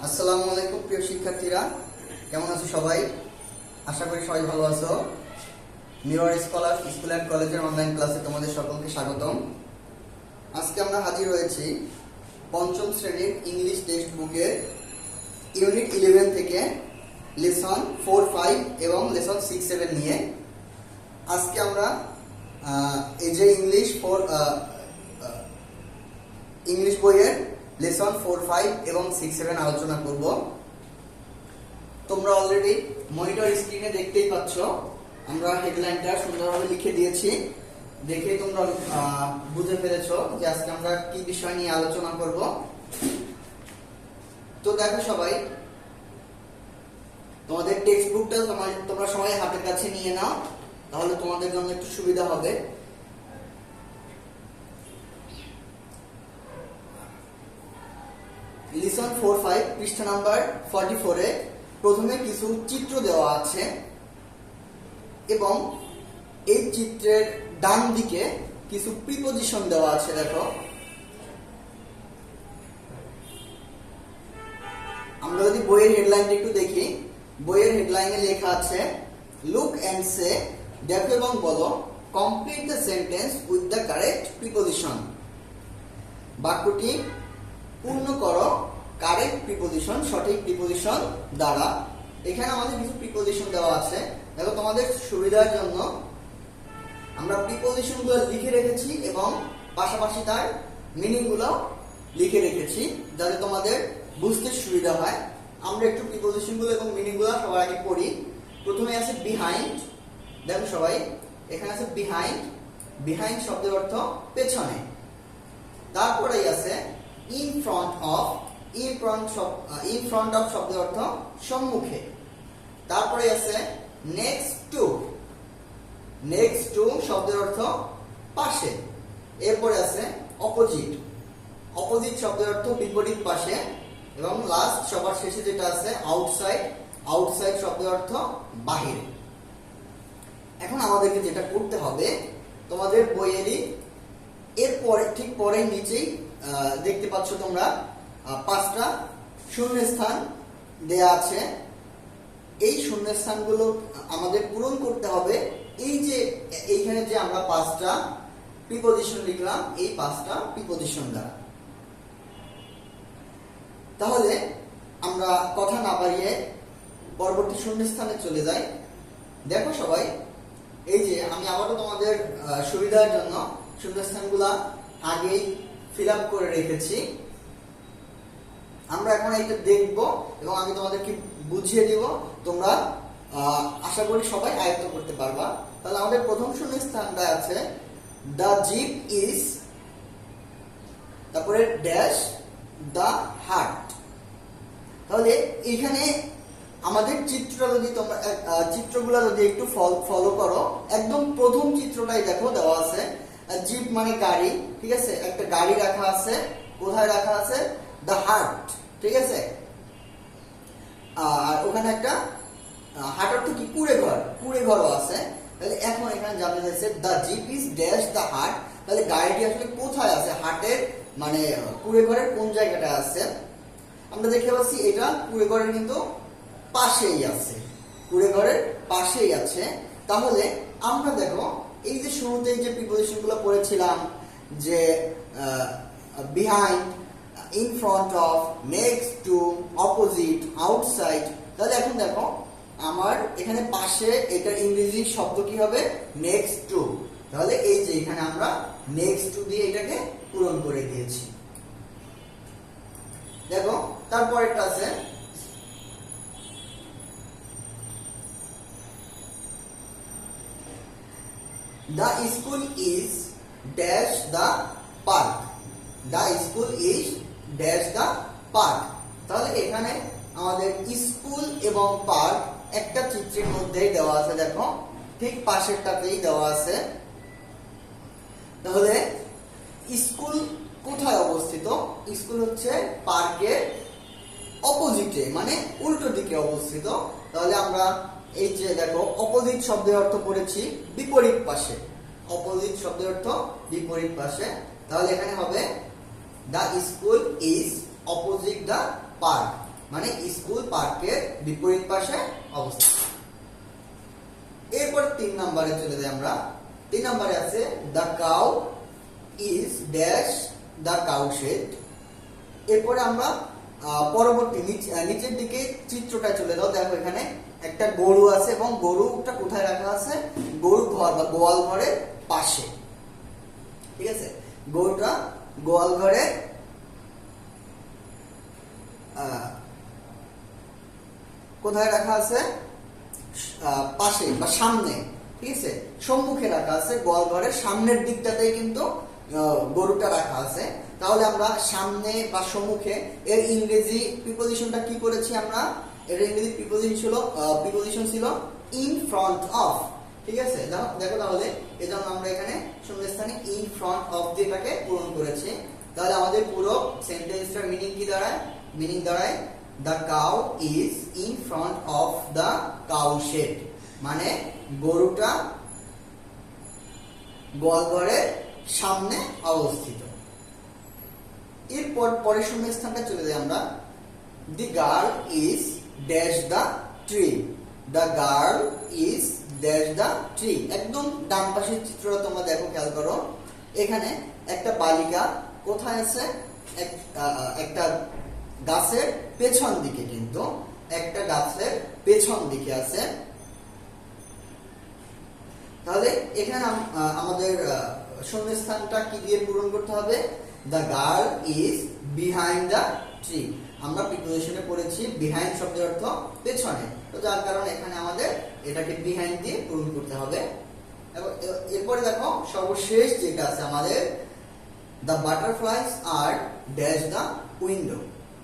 আসসালামু আলাইকুম প্রিয় শিক্ষার্থীরা, কেমন আছো সবাই? আশা করি সবাই ভালো আছো। মিরর স্কলার স্কুল অ্যান্ড কলেজের অনলাইন ক্লাসে তোমাদের সকলকে স্বাগতম। আজকে আমরা হাজির হয়েছি পঞ্চম শ্রেণীর ইংলিশ টেক্সট বুকের ইউনিট 11 থেকে লেসন 4, 5 এবং লেসন 6, 7 নিয়ে। আজকে আমরা এই যে ইংলিশ বইয়ের লেসন 4, 5 এবং 6, 7 আলোচনা করব। তোমরা অলরেডি মনিটর স্ক্রিনে দেখতেই পাচ্ছ, আমরা হেডলাইনটা সুন্দরভাবে লিখে দিয়েছি। দেখে তোমরা বুঝে ফেলেছো যে আজকে আমরা কি বিষয় নিয়ে আলোচনা করব। তো দেখো সবাই, তোমাদের টেক্সট বুকটা তোমরা সবাই হাতের কাছে নিয়ে নাও, তাহলে তোমাদের জন্য একটু সুবিধা হবে। লিসন 4, 5 পৃষ্ঠা নাম্বার 44 এ প্রথমে কিছু চিত্র দেওয়া আছে এবং এই চিত্রের ডান দিকে কিছু প্রিপজিশন দেওয়া আছে। দেখো, আমরা যদি বইয়ের হেডলাইনটা একটু দেখি, বইয়ের হেডলাইনে লেখা আছে লুক এন্ড সে, দেখো এবং বলো, complete the sentence with the correct preposition. বাক্যটি পূর্ণ করো কারেক্ট প্রিপজিশন, সঠিক প্রিপজিশন দ্বারা। এখানে আমাদের কিছু প্রিপজিশন দেওয়া আছে। দেখো, তোমাদের সুবিধার জন্য আমরা প্রিপজিশনগুলো লিখে রেখেছি এবং পাশাপাশি তার মিনিংগুলো লিখে রেখেছি যাতে তোমাদের বুঝতে সুবিধা হয়। আমরা একটু প্রিপজিশনগুলো এবং মিনিংগুলো সবার আগে পড়ি। প্রথমে আছে বিহাইন্ড। দেখো সবাই, এখানে আছে বিহাইন্ড। বিহাইন্ড শব্দের অর্থ পেছনে। তারপরেই আছে in front of. In front of শব্দের অর্থ সম্মুখে। তারপরে আছে নেক্সট টু। নেক্সট টু শব্দের অর্থ পাশে। এরপরে আছে অপোজিট। অপোজিট শব্দের অর্থ বিপরীত পাশে। এবং লাস্ট সবার শেষে যেটা আছে আউটসাইড। আউটসাইড শব্দের অর্থ বাহিরে। এখন আমাদেরকে যেটা করতে হবে, তোমাদের বইয়েরই এরপরে ঠিক পরেই নিচেই দেখতে পাচ্ছ তোমরা 5টা শূন্যস্থান দেয়া আছে। এই শূন্যস্থানগুলো আমাদের পূরণ করতে হবে এই যে এইখানে যে আমরা 5টা প্রিপজিশন লিখলাম, এই 5টা প্রিপজিশন দ্বারা। তাহলে আমরা কথা না বাড়িয়ে পরবর্তী শূন্যস্থানে চলে যাই। দেখো সবাই, এই যে আমি আবারও তোমাদের সুবিধার জন্য শূন্যস্থানগুলা আগেই ফিল আপ করে রেখেছি। আমরা এখন এটা দেখব এবং আমি তোমাদেরকে বুঝিয়ে দিব। তোমরা আশা করি সবাই আয়ত্ত করতে পারবা। তাহলে আমাদের প্রথম শূন্যস্থানটা আছে দ্য জিপ ইজ, তারপরে ড্যাশ দ্য হার্ট। তাহলে এখানে আমাদের চিত্রগুলো যদি একটু ফলো করো, একদম প্রথম চিত্রটাই দেখো দেওয়া আছে জিপ মানে গাড়ি, ঠিক আছে? একটা গাড়ি রাখা আছে। কোথায় রাখা আছে? দ্য হার্ট, ঠিক আছে? আর ওখানে একটা হার্ট অর্থ কি? কুঁড়ে ঘর। কুঁড়ে ঘরও আছে। তাহলে এখন এখানে জানতে চাইছে the jeep is dash the heart. তাহলে গাড়িটি আসলে কোথায় আছে? হার্টের মানে কুঁড়ে ঘরের কোন জায়গাটা আছে? আমরা দেখতে পাচ্ছি এটা কুঁড়ে ঘরের কিন্তু পাশেই আছে। কুঁড়ে ঘরের পাশেই আছে। তাহলে আমরা দেখো, এই যে শুরুতেই যে প্রিপজিশনগুলো পড়েছিলাম, যে behind, in front of, next to, opposite, outside. তাহলে এখন দেখো, আমার এখানে পাশে এটার ইংরেজি শব্দ কি হবে? Next to. তাহলে এই যে এখানে আমরা নেক্সট টু দিয়ে এটাকে পূরণ করে দিয়েছি। দেখো, তারপরেরটা আছে the school is dash the park. The school is dash the park. তাহলে এখানে আমাদের স্কুল এবং পার্ক একটা চিত্রের মধ্যেই দেওয়া আছে। দেখো, ঠিক পাশেরটাতেই দেওয়া আছে। তাহলে স্কুল কোথায় অবস্থিত? স্কুল হচ্ছে পার্কের অপোজিটে, মানে উল্টো দিকে অবস্থিত। তাহলে আমরা এই যে দেখো, অপোজিট শব্দের অর্থ পড়েছি বিপরীত পাশে। অপোজিট শব্দের অর্থ বিপরীত পাশে। তাহলে এখানে হবে the school is opposite the park. মানে স্কুল পার্কের বিপরীত পাশে অবস্থিত। এরপর 3 নম্বরে চলে যাই আমরা। 3 নম্বরে আছে the cow is dash the cow shed. এরপরে আমরা পরবর্তী নিচের দিকে চিত্রটা চলে যাও। দেখো এখানে একটা গরু আছে এবং গরুটা কোথায় রাখা আছে? গরু ঘর বা গোয়াল ঘরের পাশে। ঠিক আছে, গরুটা গোয়াল ঘরের কোথায় রাখা আছে? পাশে বা সামনে। ঠিক আছে, সম্মুখে রাখা আছে, গোয়াল ঘরের সামনের দিকটাতেই কিন্তু গরুটা রাখা আছে। তাহলে আমরা সামনে বা সম্মুখে এর ইংরেজি প্রিপোজিশনটা কি করেছি আমরা? এর ইংরেজি প্রিপোজিশন ছিল ইন ফ্রন্ট অফ। ঠিক আছে, দেখো তাহলে এজন্য আমরা এখানে শূন্যস্থানে ইন ফ্রন্ট অফ দিয়েটাকে পূরণ করেছি। তাহলে আমাদের পুরো সেন্টেন্সটার মিনিং কি দাঁড়ায়? মিনিং দাঁড়ায় the cow is in front of the cow shed, মানে গরুটা গোয়ালঘরের সামনে অবস্থিত। এরপর পরের শূন্যস্থানটা চলে যাই আমরা। The girl is dash the tree. The girl is dash the tree. একদম ডান পাশের চিত্রটা তোমরা দেখো, খেয়াল করো। এখানে একটা বালিকা কোথায় আছে? একটা গাছের পেছন দিকে, কিন্তু একটা গাছের পেছন দিকে আছে। তাহলে এখানে আমাদের শূন্যস্থানটা কি দিয়ে পূরণ করতে হবে? The girl is behind the tree. আমরা প্রিপোজিশনে পড়েছি বিহাইন্ড শব্দের অর্থ পেছনে, তো যার কারণে এখানে আমাদের এটাকে বিহাইন্ড দিয়ে পূরণ করতে হবে। এবং এরপরে দেখো সর্বশেষ যেটা আছে আমাদের, the butterflies are dash the window.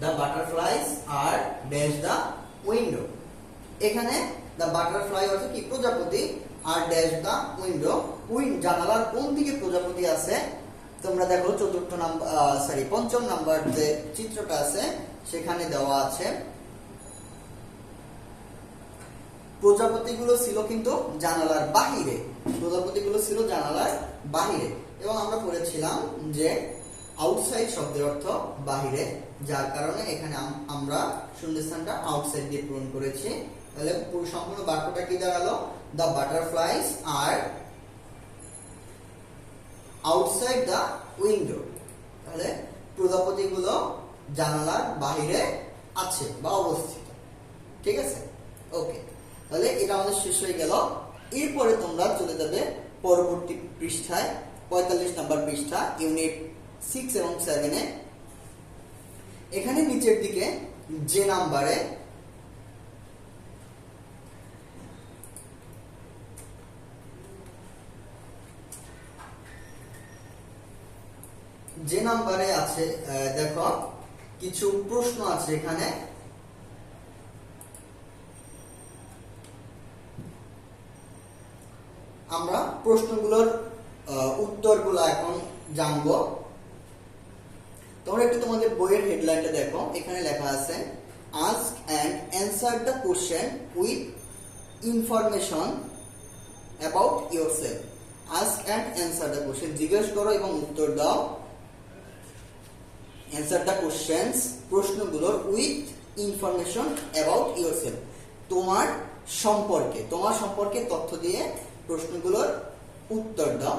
The butterflies are dash the window. এখানে দ্য বাটারফ্লাই অর্থ কি? প্রজাপতি। আর ড্যাশ দ্য উইন্ডো, জানালার কোন দিকে প্রজাপতি আছে? তোমরা দেখো পঞ্চম নাম্বার যে চিত্রটা আছে সেখানে দেওয়া আছে। প্রজাপতিগুলো ছিল কিন্তু জানালার বাহিরে। প্রজাপতিগুলো ছিল জানালার বাহিরে। এবং আমরা পড়েছিলাম যে আউটসাইড শব্দের অর্থ বাহিরে, যার কারণে এখানে আমরা শূন্যস্থানটা আউটসাইড দিয়ে পূরণ করেছি। তাহলে পুরো সম্পূর্ণ বাক্যটা কি দাঁড়ালো? The butterflies are outside the window. তাহলে প্রজাপতিগুলো জানালার বাহিরে আছে বা অবস্থিত। ঠিক আছে, ওকে। তাহলে এটা আমাদের শেষ হয়ে গেল। এরপরে তোমরা চলে যাবে পরবর্তী পৃষ্ঠায়, 45 নম্বর পৃষ্ঠা, ইউনিট 6 এবং 7 এ। এখানে নিচের দিকে যে নাম্বারে আছে, দেখো কিছু প্রশ্ন আছে এখানে। আমরা প্রশ্নগুলোর উত্তরগুলো এখন জানবো। তোমরা একটু তোমাদের বইয়ের হেডলাইনটা দেখো। এখানে লেখা আছে ask and answer the question with information about yourself. Ask and answer the question, জিজ্ঞেস করো এবং উত্তর দাও। অ্যান্সার দ্য কোশ্চেনস, প্রশ্নগুলোর উইথ ইনফরমেশন অ্যাবাউট ইয়োরসেলফ, তোমার সম্পর্কে তথ্য দিয়ে প্রশ্নগুলোর উত্তর দাও।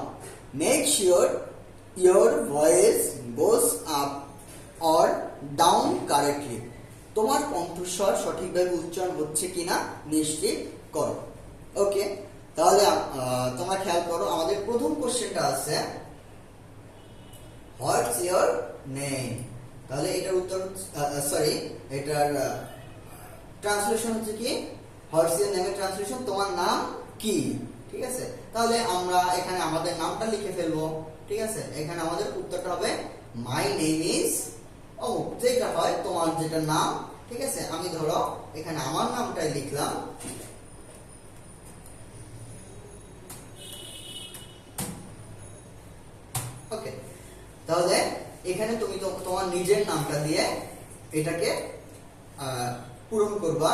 Make sure your voice goes up or down correctly, তোমার কণ্ঠস্বর সঠিকভাবে উচ্চারণ হচ্ছে কিনা নিশ্চিত করো। ওকে, তাহলে তোমরা খেয়াল করো, আমাদের প্রথম কোশ্চেনটা আছে হোয়াটস ইয়োর নেম। তাহলে এটার উত্তর এটার ট্রান্সলেশন হচ্ছে কি? হোয়াটস ইয়োর নেমের ট্রান্সলেশন তোমার নাম কি। ঠিক আছে, তাহলে আমরা এখানে আমাদের নামটা লিখে ফেলবো। ঠিক আছে, এখানে আমাদের উত্তরটা হবে মাই নেম ইজ অমুক, যেটা হয় তোমার যেটা নাম। ঠিক আছে, আমি ধরো এখানে আমার নামটাই লিখলাম। ওকে, তাহলে এখানে তুমি তোমার নিজের নামটা দিয়ে এটাকে পূরণ করবা,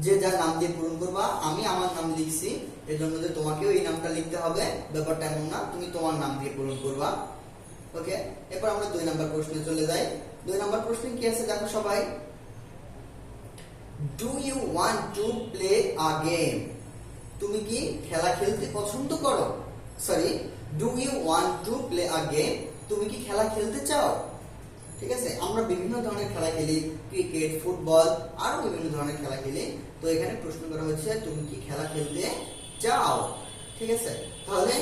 যে যার নাম দিয়ে পূরণ করবা। আমি আমার নাম লিখছি, এর জন্য যে তোমাকেও এই নামটা লিখতে হবে ব্যাপারটা এমন না, তুমি তোমার নাম দিয়ে পূরণ করবা। ওকে, এরপর আমরা 2 নম্বর প্রশ্নে চলে যাই। 2 নম্বর প্রশ্নে কি আছে দেখো সবাই। Do you want to play a game? তুমি কি খেলা খেলতে পছন্দ করো? Sorry, do you want to play a game? তুমি কি খেলা খেলতে চাও? ঠিক আছে, আমরা বিভিন্ন ধরনের খেলা খেলি, ক্রিকেট, ফুটবল, আরো বিভিন্ন ধরনের খেলা খেলি। তো এখানে প্রশ্ন করা হচ্ছে তুমি কি খেলা খেলতে চাও? ঠিক আছে, তাহলে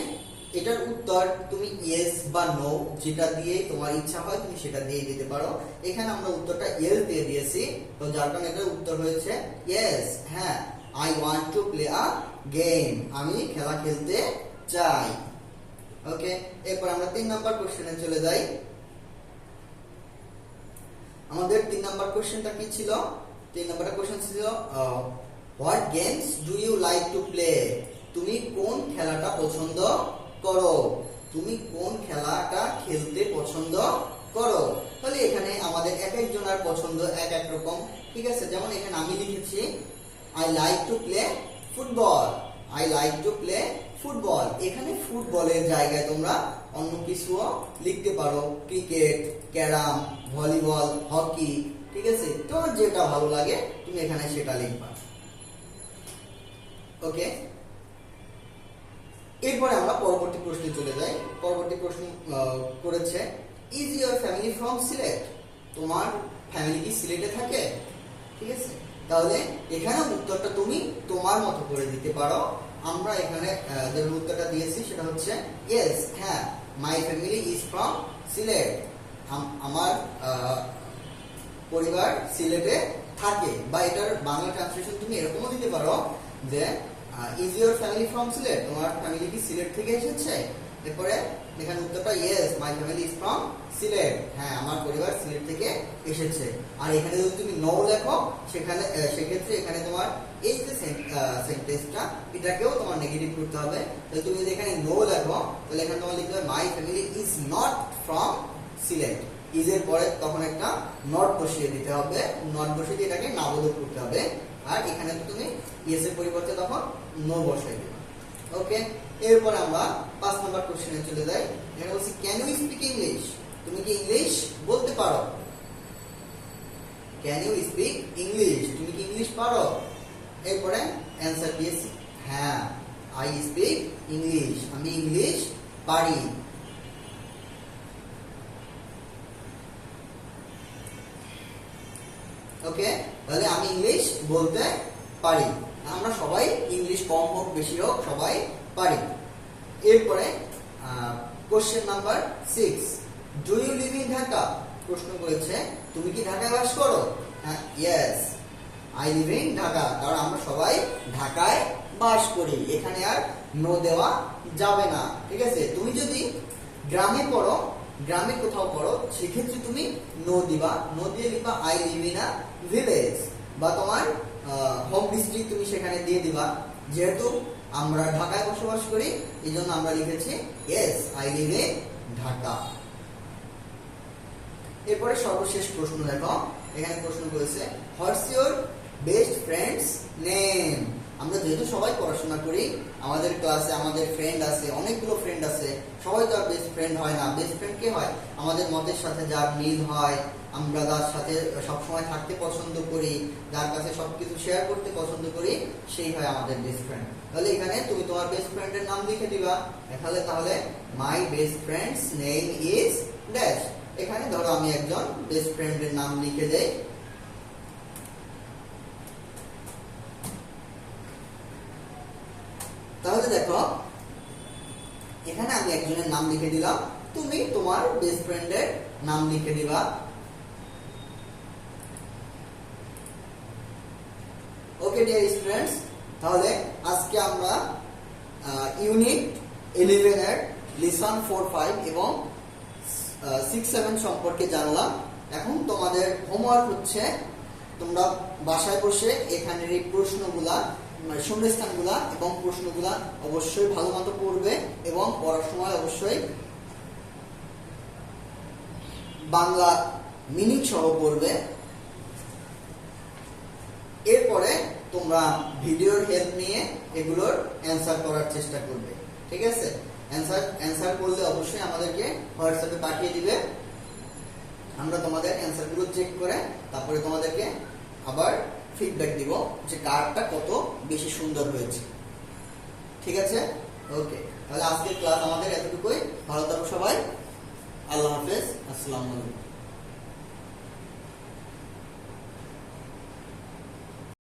এটার উত্তর তুমি ইয়েস বা নো যেটা দিয়ে তোমার ইচ্ছা হয় তুমি সেটা দিয়ে দিতে পারো। এখানে আমরা উত্তরটা ইয়েস দিয়ে দিয়েছি, তো যার কারণে এটার উত্তর হয়েছে ইয়েস, হ্যাঁ, I want to play a game, আমি খেলা খেলতে চাই। ওকে, এরপর আমরা 3 নাম্বার কোশ্চেনে চলে যাই। আমাদের 3 নাম্বার কোশ্চেনটা কি ছিল? 3 নাম্বারটা কোশ্চেন ছিল what games do you like to play? তুমি কোন খেলাটা পছন্দ করো? তুমি কোন খেলাটা খেলতে পছন্দ করো? তাহলে এখানে আমাদের এক একজনের পছন্দ এক এক রকম। ঠিক আছে, যেমন এখানে আমি লিখেছি I like to play football, I like to play football. এখানে ফুটবলের জায়গায় তোমরা অন্য কিছুও লিখতে পারো, ক্রিকেট, ক্যারাম, ভলিবল, হকি। ঠিক আছে, তোমার যেটা ভালো লাগে তুমি এখানে সেটা লিখবা। ওকে, এরপরে আমরা পরবর্তী প্রশ্নে চলে যাই। পরবর্তী প্রশ্ন করেছে is your family from Sylhet? তোমার ফ্যামিলি কি সিলেটে থাকে? ঠিক আছে, তাহলে এখানে উত্তরটা তুমি তোমার মতো করে দিতে পারো। আমরা এখানে যে উত্তরটা দিয়েছি সেটা হচ্ছে ইয়েস, হ্যাঁ, my family is from Sylhet, আমার পরিবার সিলেটে থাকে। বা এটার বাংলা ট্রান্সলেশন তুমি এরকমও দিতে পারো যে is your family from Sylhet? তোমার ফ্যামিলি কি সিলেট থেকে এসেছে? এরপরে এখানে উত্তরটা yes, my family is from Sylhet, হ্যাঁ, আমার পরিবার সিলেট থেকে এসেছে। আর এখানে যদি তুমি নো লেখো সেখানে সেক্ষেত্রে এখানে তোমার এই যে সেন্টেন্সটা এটাকেও তোমার নেগেটিভ করতে হবে। তাহলে তুমি যদি এখানে নো লেখো তাহলে এখানে তোমার লিখতে হবে my family is not from Sylhet. Is এর পরে তখন একটা নট বসিয়ে দিতে হবে, নট বসিয়ে দিয়ে এটাকে নাবোধক করতে হবে। আর এখানে তো তুমি ইয়েস এর পরিবর্তে তখন নো বসাই দিবে। ওকে, এরপর আমরা 5 নাম্বার কোশ্চেনে চলে যাই। এখানে বলছি ক্যান ইউ স্পিক ইংলিশ? তুমি কি ইংলিশ বলতে পারো? Can you speak English? তুমি কি ইংলিশ পারো? এরপরে অ্যানসার দিয়েছি হ্যাঁ, আই স্পিক ইংলিশ, আমি ইংলিশ পারি। ওকে, তাহলে আমি ইংলিশ বলতে পারি। আমরা সবাই ইংলিশ কম হোক বেশি হোক সবাই পারি। এরপরে question number 6, do you live in Dhaka? প্রশ্ন করেছে তুমি কি ঢাকায় বাস করো? হ্যাঁ, yes, I live in Dhaka, কারণ আমরা সবাই ঢাকায় বাস করি। এখানে আর নো দেওয়া যাবে না। ঠিক আছে, তুমি যদি গ্রামে পড়ো, গ্রামে কোথাও পড়ো, সেক্ষেত্রে তুমি নো দিবা, নো দিয়ে লিখবা I live in a village. বা তোমার হোম ডিস্ট্রিক্ট তুমি সেখানে দিয়ে দিবা। যেহেতু আমরা ঢাকায় বসবাস করি এই জন্য আমরা লিখেছি yes, I live in Dhaka. এরপরে সর্বশেষ প্রশ্ন দেখো, এখানে প্রশ্ন করেছে what's your best friends name? আমরা যেহেতু সবাই পড়াশোনা করি, আমাদের ক্লাসে আমাদের ফ্রেন্ড আছে, অনেকগুলো ফ্রেন্ড আছে, সবাই তো আর বেস্ট ফ্রেন্ড হয় না। বেস্ট ফ্রেন্ড কে হয়? আমাদের মতের সাথে যার মিল হয়, আমরা যার সাথে সবসময় থাকতে পছন্দ করি, যার কাছে সবকিছু শেয়ার করতে পছন্দ করি, সেই হয় আমাদের বেস্ট ফ্রেন্ড। তাহলে এখানে তুমি তোমার বেস্ট ফ্রেন্ডের নাম লিখে দিবা। তাহলে my best friends name is dash. এখানে ধরো আমি একজন বেস্ট ফ্রেন্ডের নাম লিখে দেই। তাহলে দেখো এখানে আমি একজনের নাম লিখে দিলাম, তুমি তোমার বেস্ট ফ্রেন্ডের নাম লিখে দিবা। ওকে ডিয়ার স্টুডেন্টস, তাহলে আজকে আমরা ইউনিট 11 এর লেসন 4, 5 এবং 6, 7 সম্পর্কে জানলাম। এখন তোমাদের হোমওয়ার্ক হচ্ছে তোমরা বাসায় বসে এখানের এই প্রশ্নগুলা, শূন্যস্থানগুলা এবং প্রশ্নগুলা অবশ্যই ভালো মতো পড়বে এবং পড়ার সময় অবশ্যই বাংলা মিনিং সহ পড়বে। এরপরে তোমরা ভিডিওর হেল্প নিয়ে এগুলোর অ্যান্সার করার চেষ্টা করবে। ঠিক আছে, অ্যান্সার করলে অবশ্যই আমাদেরকে হোয়াটসঅ্যাপে পাঠিয়ে দিবে। আমরা তোমাদের অ্যান্সারগুলো চেক করে তারপরে তোমাদেরকে আবার ফিডব্যাক দিব যে কারটা কত বেশি সুন্দর হয়েছে। ঠিক আছে, ওকে, তাহলে আজকের ক্লাস আমাদের এতটুকুই। ভালো থাকো সবাই, আল্লাহ হাফেজ, আসসালামু আলাইকুম।